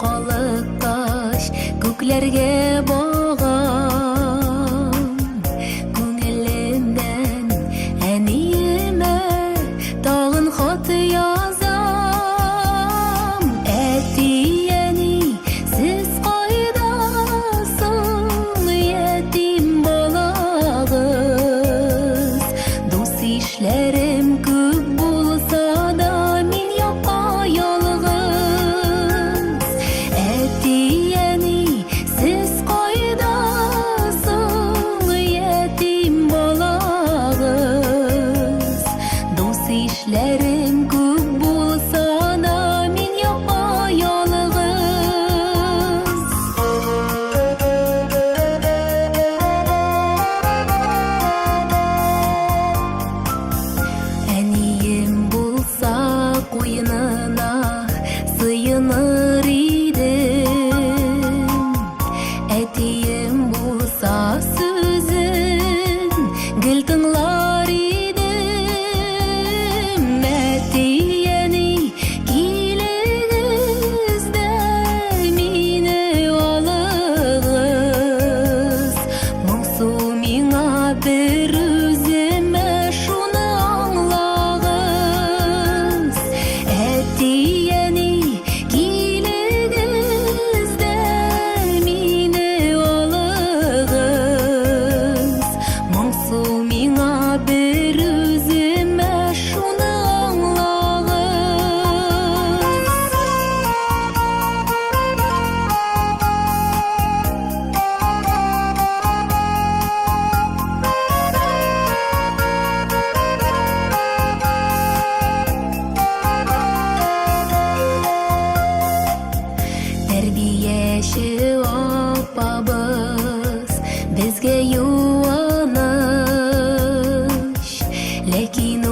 калыкташ көкләргә багам күңелемнән әниемә тагын хат язам. Әти, әни, сез кайдасың, ятим балагыз? Дус ишләрем күп булса да, мин япа-ялгыз. Әти, әни, сез кайдасың, ятим балагыз? Дус ишләрем күп булса да, мин япа-ялгыз. Әнием булса куенына сыйыныр идем, әтием булса сүзен гел тыңлар идем. Әти, әни, килегез дә мине алыгыз. Моңсу миңа бер үземә шуны аңлагыз. Әти, әни, килегез дә мине алыгыз. Моңсу миңа бер үземә шуны аңлагыз. Тәрбияче апабыз безгә юаныч, ләкин